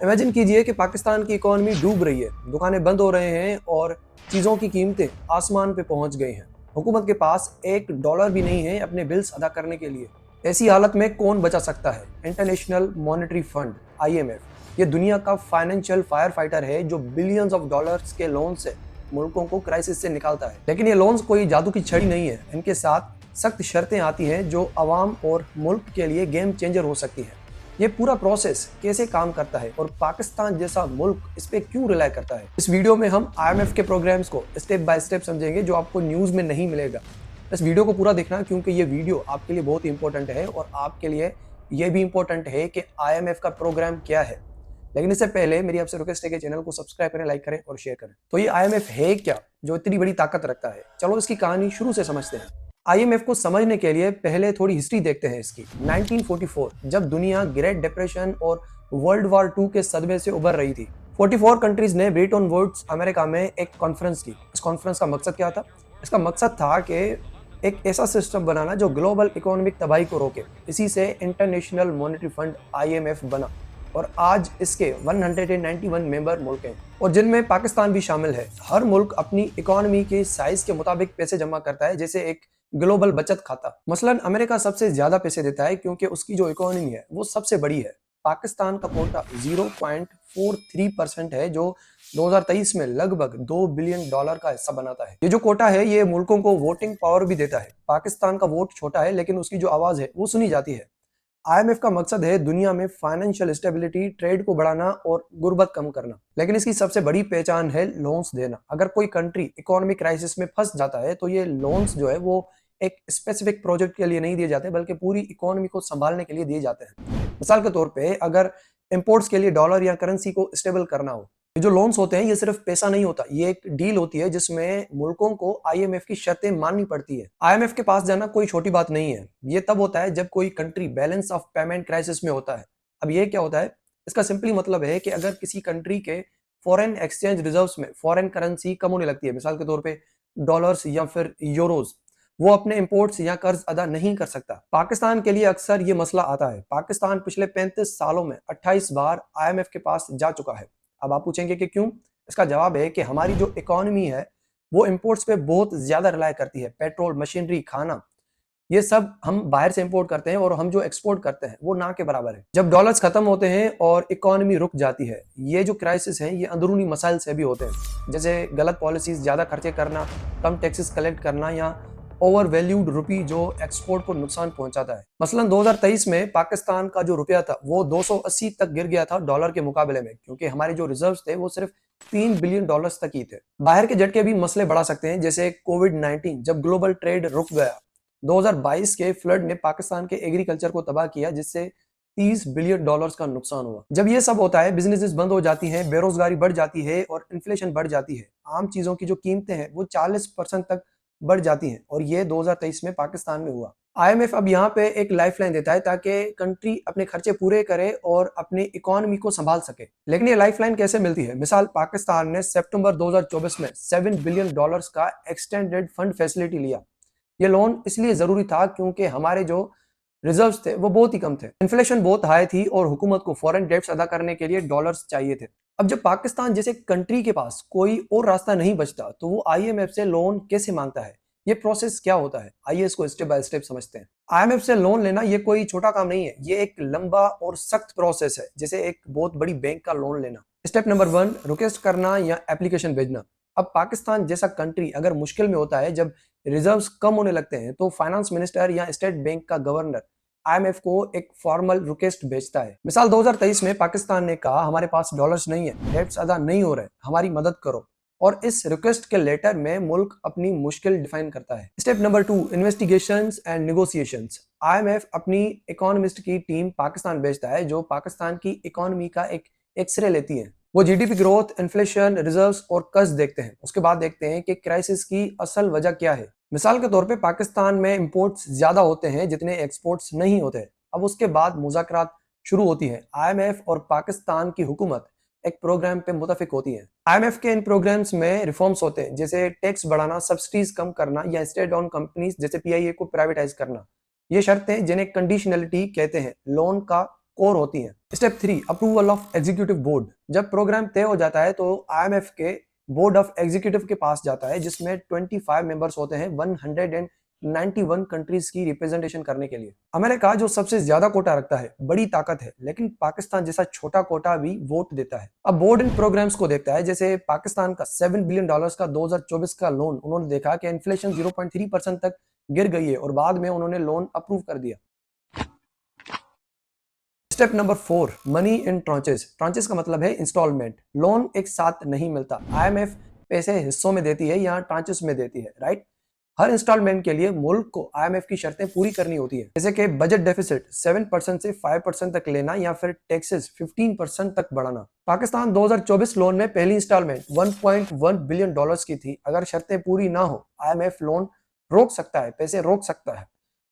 Imagine कीजिए कि पाकिस्तान की इकोनॉमी डूब रही है, दुकानें बंद हो रहे हैं और चीज़ों की कीमतें आसमान पे पहुंच गई हैं। हुकूमत के पास $1 भी नहीं है अपने बिल्स अदा करने के लिए। ऐसी हालत में कौन बचा सकता है? इंटरनेशनल मॉनेटरी फंड IMF ये दुनिया का फाइनेंशियल फायर फाइटर है जो बिलियंस ऑफ डॉलर्स के लोन से मुल्कों को क्राइसिस से निकालता है। लेकिन ये लोन्स कोई जादू की छड़ी नहीं है, इनके साथ सख्त शर्तें आती हैं जो आवाम और मुल्क के लिए गेम चेंजर हो सकती है। ये पूरा प्रोसेस कैसे काम करता है और पाकिस्तान जैसा मुल्क इस पे क्यों रिलाई करता है, इस वीडियो में हम IMF के प्रोग्राम्स को स्टेप बाय स्टेप समझेंगे जो आपको न्यूज़ में नहीं मिलेगा। इस वीडियो को पूरा देखना क्योंकि ये वीडियो आपके लिए बहुत इंपॉर्टेंट है और आपके लिए ये भी इंपॉर्टेंट है कि IMF का प्रोग्राम क्या है। लेकिन इससे पहले मेरी आपसे रिक्वेस्ट है कि चैनल को सब्सक्राइब करें, लाइक करें और शेयर करें। तो ये IMF है क्या जो इतनी बड़ी ताकत रखता है? चलो इसकी कहानी शुरू से समझते हैं। IMF को समझने के लिए पहले थोड़ी हिस्ट्री देखते हैं इसकी। 1944 जब दुनिया ग्रेट डिप्रेशन और वर्ल्ड वॉर 2 के सदमे से उबर रही थी, 44 कंट्रीज ने ब्रेटन वुड्स अमेरिका में एक कॉन्फ्रेंस की। इस कॉन्फ्रेंस का मकसद क्या था? इसका मकसद था कि एक ऐसा सिस्टम बनाना जो ग्लोबल इकोनॉमिक तबाही को रोके। इसी से इंटरनेशनल मॉनेटरी फंड IMF बना और आज इसके 191 मेंबर मुल्क हैं और जिनमें पाकिस्तान भी शामिल है। हर मुल्क अपनी इकोनॉमी के साइज के मुताबिक पैसे जमा करता है, जैसे एक ग्लोबल बचत खाता। मसलन अमेरिका सबसे ज्यादा पैसे देता है क्योंकि उसकी जो इकोनॉमी है वो सबसे बड़ी है। पाकिस्तान का कोटा 0.43% है जो 2023 में लगभग $2 बिलियन का हिस्सा बनाता है। ये जो कोटा है ये मुल्कों को वोटिंग पावर भी देता है। पाकिस्तान का वोट छोटा है लेकिन उसकी जो आवाज है वो सुनी जाती है। IMF का मकसद है दुनिया में फाइनेंशियल स्टेबिलिटी, ट्रेड को बढ़ाना और गुर्बत कम करना। लेकिन इसकी सबसे बड़ी पहचान है लोन्स देना। अगर कोई कंट्री इकोनॉमिक क्राइसिस में फंस जाता है तो ये लोन्स जो है वो एक स्पेसिफिक प्रोजेक्ट के लिए नहीं दिए जाते बल्कि पूरी इकोनॉमी को संभालने के लिए दिए जाते हैं। मिसाल के तौर पे अगर इंपोर्ट्स के लिए डॉलर या करेंसी को स्टेबल करना हो, ये जो लोन्स होते हैं ये सिर्फ पैसा नहीं होता, ये एक डील होती है जिसमें मुल्कों को IMF की शर्तें माननी पड़ती है। IMF के पास जाना कोई छोटी बात नहीं है। ये तब होता है जब कोई country balance of payment crisis में होता है। अब ये क्या होता है? इसका सिंपली मतलब है कि अगर किसी कंट्री के फॉरेन एक्सचेंज रिजर्व्स में फॉरेन करेंसी कम होने लगती है, मिसाल के तौर पे डॉलर्स या फिर यूरोज, वो अपने इंपोर्ट्स या कर्ज अदा नहीं कर सकता। पाकिस्तान के लिए अक्सर ये मसला आता है। पाकिस्तान पिछले 35 सालों में 28 बार IMF के पास जा चुका है। अब आप पूछेंगे कि क्यों? इसका जवाब है कि हमारी जो इकोनॉमी है वो इंपोर्ट्स पे बहुत ज्यादा रिलाय करती है। पेट्रोल, मशीनरी, खाना, ये सब हम बाहर से इंपोर्ट करते हैं और हम जो एक्सपोर्ट करते हैं वो ना के बराबर है। जब डॉलर्स खत्म होते हैं और इकोनॉमी रुक जाती है, ये जो क्राइसिस है ये अंदरूनी मसाइल से भी होते हैं, जैसे गलत पॉलिसीज, ज्यादा खर्चे करना, कम टैक्सेस कलेक्ट करना या ओवर वैल्यूड रुपी जो एक्सपोर्ट को नुकसान पहुंचाता है। मसलन 2023 में पाकिस्तान का जो रुपया था वो 280 तक गिर गया था डॉलर के मुकाबले में, क्योंकि हमारे जो रिजर्व्स थे वो सिर्फ $3 बिलियन तक ही थे। बाहर के झटके भी मसले बढ़ा सकते हैं, जैसे कोविड-19 जब ग्लोबल ट्रेड रुक गया। 2022 के फ्लड ने पाकिस्तान के एग्रीकल्चर को तबाह किया जिससे $30 बिलियन का नुकसान हुआ। जब ये सब होता है, बिजनेसेस बंद हो जाती हैं, बेरोजगारी बढ़ जाती है और इन्फ्लेशन बढ़ जाती है। आम चीजों की जो कीमतें हैं वो 40% तक बढ़ जाती हैं और ये 2023 में पाकिस्तान में हुआ। IMF अब यहाँ पे एक लाइफलाइन देता है ताकि कंट्री अपने खर्चे पूरे करे और अपनी इकोनॉमी को संभाल सके। लेकिन ये लाइफलाइन कैसे मिलती है? मिसाल, पाकिस्तान ने सितंबर 2024 में $7 बिलियन का एक्सटेंडेड फंड फैसिलिटी लिया। ये लोन इसलिए जरूरी था क्योंकि हमारे जो रिजर्व्स थे वो बहुत ही कम थे, इन्फ्लेशन बहुत हाई थी और हुकूमत को फॉरेन डेट्स अदा करने के लिए डॉलर्स चाहिए थे। अब जब पाकिस्तान जैसे कंट्री के पास कोई और रास्ता नहीं बचता तो वो IMF से लोन कैसे मांगता है? ये प्रोसेस क्या होता है? आइए इसको स्टेप बाय स्टेप समझते हैं। IMF से लोन लेना ये कोई छोटा काम नहीं है, ये एक लंबा और सख्त प्रोसेस है, जैसे एक बहुत बड़ी बैंक का लोन लेना। स्टेप नंबर 1, रिक्वेस्ट करना या एप्लीकेशन भेजना। अब पाकिस्तान जैसा कंट्री अगर मुश्किल में होता है, जब रिजर्व्स कम होने लगते हैं, तो फाइनेंस मिनिस्टर या स्टेट बैंक का गवर्नर IMF को एक फॉर्मल रिक्वेस्ट भेजता है। मिसाल 2023 में पाकिस्तान ने कहा हमारे पास डॉलर्स नहीं है, डेट्स अदा नहीं हो रहे, हमारी मदद करो। और इस रिक्वेस्ट के लेटर में मुल्क अपनी मुश्किल डिफाइन करता है। Step number 2, investigations and negotiations. IMF अपनी इकोनॉमिस्ट की टीम पाकिस्तान भेजता है जो पाकिस्तान की इकोनॉमी का एक एक्सरे लेती है। वो GDP ग्रोथ, इन्फ्लेशन, रिजर्व्स और कर्ज देखते हैं। उसके बाद देखते हैं कि क्राइसिस की असल वजह क्या है। मिसाल के तौर पे पाकिस्तान में इंपोर्ट्स ज्यादा होते हैं जितने एक्सपोर्ट्स नहीं होते। अब उसके बाद मुज़ाकरात शुरू होती है। IMF और पाकिस्तान की हुकूमत एक प्रोग्राम पे मुतफिक होती है। IMF के इन प्रोग्राम्स में रिफॉर्म्स होते हैं, जैसे टैक्स बढ़ाना, सब्सिडीज कम करना या स्टेट ओन कंपनीज जैसे PIA को प्राइवेटाइज करना। ये शर्तें जिन्हें कंडीशनलिटी कहते हैं, लोन का कोर होती हैं। Step 3, approval of executive board. जब प्रोग्राम तय हो जाता है तो आईएमएफ के बोर्ड ऑफ एग्जीक्यूटिव के पास जाता है, जिसमें 25 मेंबर्स होते हैं 191 कंट्रीज की रिप्रेजेंटेशन करने के लिए। अमेरिका जो सबसे ज्यादा कोटा रखता है, बड़ी ताकत है, लेकिन पाकिस्तान जैसा छोटा कोटा भी वोट देता है। अब बोर्ड इन प्रोग्राम्स को देखता है, जैसे पाकिस्तान का $7 बिलियन का 2024 का लोन, उन्होंने देखा कि इन्फ्लेशन 0.3% तक गिर गई है और बाद में उन्होंने लोन अप्रूव कर दिया। Step number 4, money in tranches. Tranches का मतलब है इंस्टॉलमेंट। लोन एक साथ नहीं मिलता, आईएमएफ पैसे हिस्सों में देती है या ट्रांचेस में देती है, राइट। हर इंस्टॉलमेंट के लिए मुल्क को आईएमएफ की शर्तें पूरी करनी होती है, जैसे कि बजट डेफिसिट 7% से 5% तक लेना या फिर टैक्सेस 15% तक बढ़ाना। पाकिस्तान 2024 लोन में पहली इंस्टॉलमेंट $1.1 बिलियन की थी। अगर शर्तें पूरी ना हो, आईएमएफ लोन रोक सकता है, पैसे रोक सकता है,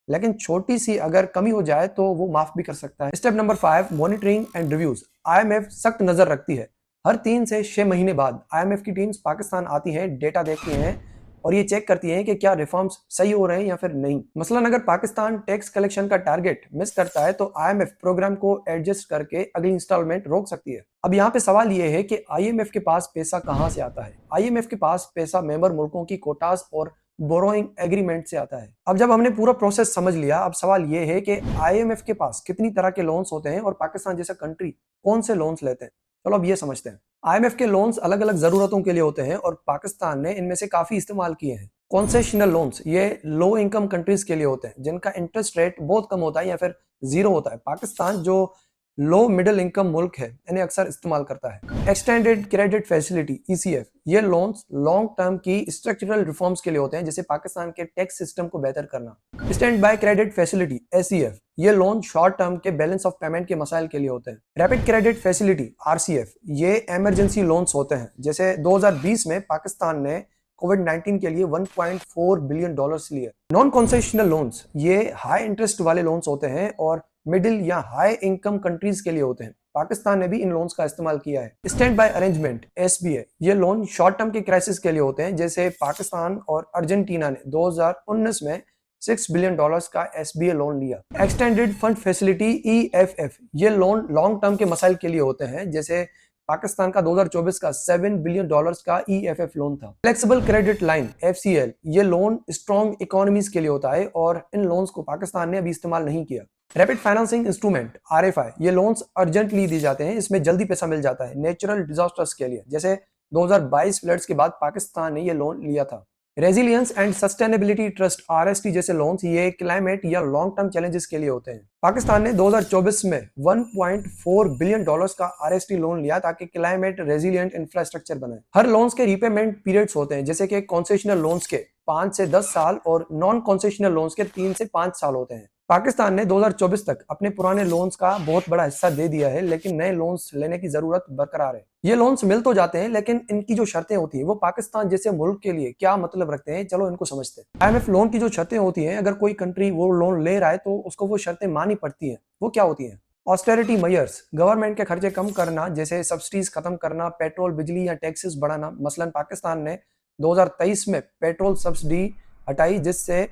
लेकिन छोटी सी अगर कमी हो जाए तो वो माफ भी कर सकता है। Step number 5, monitoring and reviews. IMF सख्त नजर रखती है। हर 3 से 6 महीने बाद आईएमएफ की टीम्स पाकिस्तान आती हैं, डेटा देखती हैं और ये चेक करती हैं कि क्या रिफॉर्म्स सही हो रहे हैं या फिर नहीं। मसलन अगर पाकिस्तान टैक्स कलेक्शन का टारगेट मिस करता है तो आईएमएफ प्रोग्राम को एडजस्ट करके अगली इंस्टॉलमेंट रोक सकती है। अब यहाँ पे सवाल ये है कि आईएमएफ के पास पैसा कहाँ से आता है। आईएमएफ के पास पैसा मेंबर मुल्कों की कोटास और बोरोइंग एग्रीमेंट से आता है। अब जब हमने पूरा प्रोसेस समझ लिया, अब सवाल ये है कि आईएमएफ के पास कितनी तरह के लोन्स होते हैं और पाकिस्तान जैसा कंट्री कौन से लोन्स लेते हैं। चलो अब ये समझते हैं। आईएमएफ के लोन्स अलग अलग जरूरतों के लिए होते हैं और पाकिस्तान ने इनमें से काफी इस्तेमाल किए हैं। कॉन्सेशनल लोन्स, ये लो इनकम कंट्रीज के लिए होते हैं जिनका इंटरेस्ट रेट बहुत कम होता है या फिर जीरो होता है। पाकिस्तान जो लो मिडिल इनकम मुल्क है, इन्हें अक्सर इस्तेमाल करता है। एक्सटेंडेड क्रेडिट फैसिलिटी ईसीएफ, ये लोन्स लॉन्ग टर्म की स्ट्रक्चरल रिफॉर्म्स के लिए होते हैं, जैसे पाकिस्तान के टैक्स सिस्टम को बेहतर करना। स्टैंड बाय क्रेडिट फैसिलिटी एसईएफ, ये लोन शॉर्ट टर्म के बैलेंस ऑफ पेमेंट के मसाइल के लिए होते हैं। रैपिड क्रेडिट फैसिलिटी आरसीएफ, ये इमरजेंसी लोन्स होते हैं, जैसे 2020 में पाकिस्तान ने कोविड-19 के लिए $1.4 बिलियन लिए। नॉन कंसेशनल लोन्स, ये हाई इंटरेस्ट वाले लोन्स होते हैं और मिडिल या हाई इनकम कंट्रीज के लिए होते हैं। पाकिस्तान ने भी इन लोन्स का इस्तेमाल किया है। स्टैंड बाय अरेंजमेंट एसबीए, ये लोन शॉर्ट टर्म के क्राइसिस के लिए होते हैं, जैसे पाकिस्तान और अर्जेंटीना ने 2019 में $6 बिलियन का एसबीए लोन लिया। एक्सटेंडेड फंड फैसिलिटी ईएफएफ, ये लोन लॉन्ग टर्म के मसाइल के लिए होते हैं, जैसे पाकिस्तान का 2024 का $7 बिलियन का ईएफएफ लोन था। फ्लेक्सिबल क्रेडिट लाइन एफसीएल, ये लोन स्ट्रॉन्ग इकोनॉमीज के लिए होता है और इन लोन्स को पाकिस्तान ने अभी इस्तेमाल नहीं किया। रैपिड फाइनेंसिंग इंस्ट्रूमेंट आरएफआई, ये लोन्स अर्जेंटली दी जाते हैं, इसमें जल्दी पैसा मिल जाता है नेचुरल डिजास्टर्स के लिए, जैसे 2022 फ्लड्स के बाद पाकिस्तान ने ये लोन लिया था। Resilience and sustainability trust RST जैसे लोन्स, ये क्लाइमेट या लॉन्ग टर्म चैलेंजेस के लिए होते हैं। पाकिस्तान ने 2024 में $1.4 बिलियन का आरएसटी लोन लिया ताकि क्लाइमेट रेजिलियंट इंफ्रास्ट्रक्चर बने। हर लोन्स के रीपेमेंट पीरियड्स होते हैं, जैसे कि कॉन्सेशनल लोन्स के 5 से 10 साल और नॉन कॉन्सेशनल लोन्स के 3 से 5 साल होते हैं। पाकिस्तान ने 2024 तक अपने पुराने लोन्स का बहुत बड़ा हिस्सा दे दिया है, लेकिन नए लोन्स लेने की जरूरत बरकरार है। ये लोन्स मिल तो जाते हैं, लेकिन इनकी जो शर्तें होती हैं वो पाकिस्तान जैसे मुल्क के लिए क्या मतलब रखते हैं, चलो इनको समझते हैं। आईएमएफ लोन की जो शर्तें होती हैं, अगर कोई कंट्री वो लोन ले रहा है तो उसको वो शर्तें माननी पड़ती हैं। वो क्या होती हैं? ऑस्टेरिटी मेजर्स, गवर्नमेंट के खर्चे कम करना, जैसे सब्सिडीज खत्म करना, पेट्रोल, बिजली या टैक्सेस बढ़ाना। मसलन पाकिस्तान ने 2023 में पेट्रोल सब्सिडी हटाई, जिससे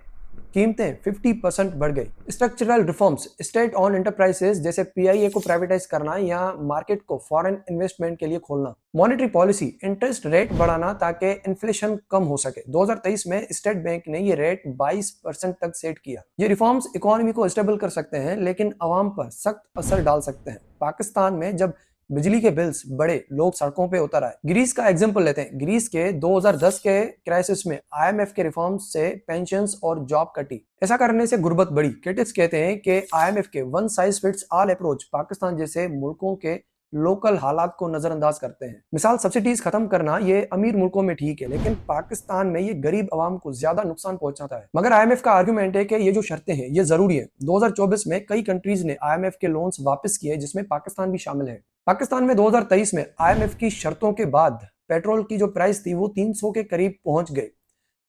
कीमतें 50% बढ़ गई। Structural reforms, state on enterprises जैसे पीआईए को प्राइवेटाइज करना या मार्केट को फॉरेन इन्वेस्टमेंट के लिए खोलना। मॉनेटरी पॉलिसी, इंटरेस्ट रेट बढ़ाना ताकि इन्फ्लेशन कम हो सके। 2023 में स्टेट बैंक ने ये रेट 22% तक सेट किया। ये रिफॉर्म्स इकोनॉमी को स्टेबल कर सकते हैं, लेकिन आवाम पर सख्त असर डाल सकते हैं। पाकिस्तान में जब बिजली के बिल्स बढ़े, लोग सड़कों पे उतर आए। ग्रीस का एग्जांपल लेते हैं। ग्रीस के 2010 के क्राइसिस में आईएमएफ के रिफॉर्म्स से पेंशन्स और जॉब कटी। ऐसा करने से गुर्बत बढ़ी। क्रिटिक्स कहते हैं कि आईएमएफ के one size fits all approach Pakistan जैसे मुल्कों के लोकल हालात को नजरअंदाज करते हैं। मिसाल, सब्सिडीज खत्म करना ये अमीर मुल्कों में ठीक है, लेकिन पाकिस्तान में ये गरीब आवाम को ज्यादा नुकसान पहुंचाता है। मगर आईएमएफ का आर्गुमेंट है कि ये जो शर्तें हैं ये जरूरी है। 2024 में कई कंट्रीज ने आईएमएफ के लोन्स वापस किए, जिसमें पाकिस्तान भी शामिल है। पाकिस्तान में 2023 में आईएमएफ की शर्तों के बाद पेट्रोल की जो प्राइस थी वो 300 के करीब पहुंच गई,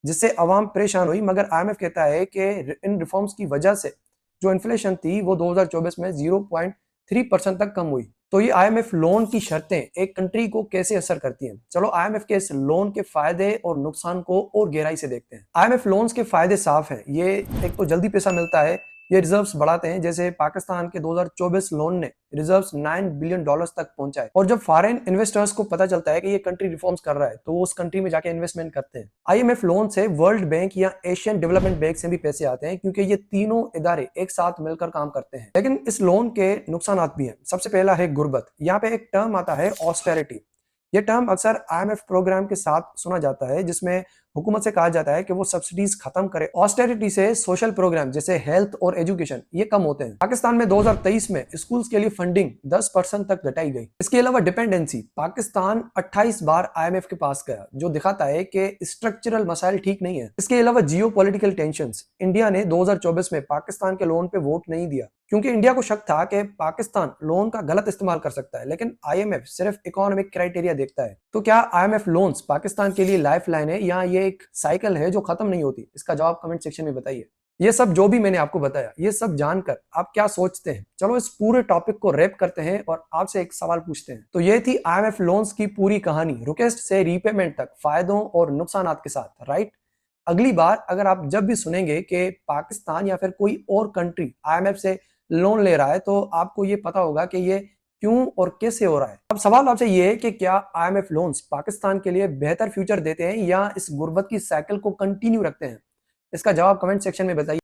जिससे आवाम परेशान हुई। मगर आईएमएफ कहता है कि इन रिफॉर्म्स की वजह से जो इन्फ्लेशन थी वो 2024 में 0.3% तक कम हुई। तो ये आईएमएफ लोन की शर्तें एक कंट्री को कैसे असर करती हैं, चलो आईएमएफ के इस लोन के फायदे और नुकसान को और गहराई से देखते हैं। आईएमएफ लोन्स के फायदे साफ हैं। ये एक तो जल्दी पैसा मिलता है, ये रिजर्व्स बढ़ाते हैं। जैसे पाकिस्तान के 2024 लोन ने रिजर्व्स $9 बिलियन तक पहुंचाए। और जब फॉरेन इन्वेस्टर्स को पता चलता है कि ये कंट्री रिफॉर्म्स कर रहा है तो वो उस कंट्री में जाके इन्वेस्टमेंट करते हैं। आईएमएफ लोन से वर्ल्ड बैंक या एशियन डेवलपमेंट बैंक से भी पैसे आते हैं, क्योंकि ये तीनों इदारे एक साथ मिलकर काम करते हैं। लेकिन इस लोन के नुकसान भी हैं। सबसे पहला है गुर्बत। यहाँ पे एक टर्म आता है ऑस्टेरिटी। ये टर्म अक्सर आईएमएफ प्रोग्राम के साथ सुना जाता है, जिसमें हुकूमत से कहा जाता है कि वो सब्सिडीज खत्म करे। ऑस्टेरिटी से सोशल प्रोग्राम जैसे हेल्थ और एजुकेशन ये कम होते हैं। पाकिस्तान में 2023 में स्कूल्स के लिए फंडिंग 10% तक घटाई गई। इसके अलावा डिपेंडेंसी, पाकिस्तान 28 बार आईएमएफ के पास गया, जो दिखाता है कि स्ट्रक्चरल मसाइल ठीक नहीं है। इसके अलावा जियो पॉलिटिकल टेंशंस, इंडिया ने 2024 में पाकिस्तान के लोन पे वोट नहीं दिया, क्योंकि इंडिया को शक था कि पाकिस्तान लोन का गलत इस्तेमाल कर सकता है। लेकिन आईएमएफ सिर्फ इकोनॉमिक क्राइटेरिया देखता है। तो क्या आईएमएफ लोन्स पाकिस्तान के लिए लाइफलाइन है या ये एक साइकिल है जो खत्म नहीं होती? इसका जवाब कमेंट सेक्शन में बताइए। ये सब जो भी मैंने आपको बताया, ये सब जानकर आप क्या सोचते हैं? चलो इस पूरे टॉपिक को रैप करते हैं और आपसे एक सवाल पूछते हैं। तो ये थी आईएमएफ लोन्स की पूरी कहानी, रिक्वेस्ट से रीपेमेंट तक, फायदों और नुकसानात के साथ, राइट? अगली बार अगर आप जब भी सुनेंगे कि पाकिस्तान या फिर कोई और कंट्री आईएमएफ से लोन ले रहा है, तो आपको ये पता होगा कि ये क्यों और कैसे हो रहा है। अब सवाल आपसे ये है कि क्या आईएमएफ लोन्स पाकिस्तान के लिए बेहतर फ्यूचर देते हैं या इस गुर्बत की साइकिल को कंटिन्यू रखते हैं? इसका जवाब कमेंट सेक्शन में बताइए।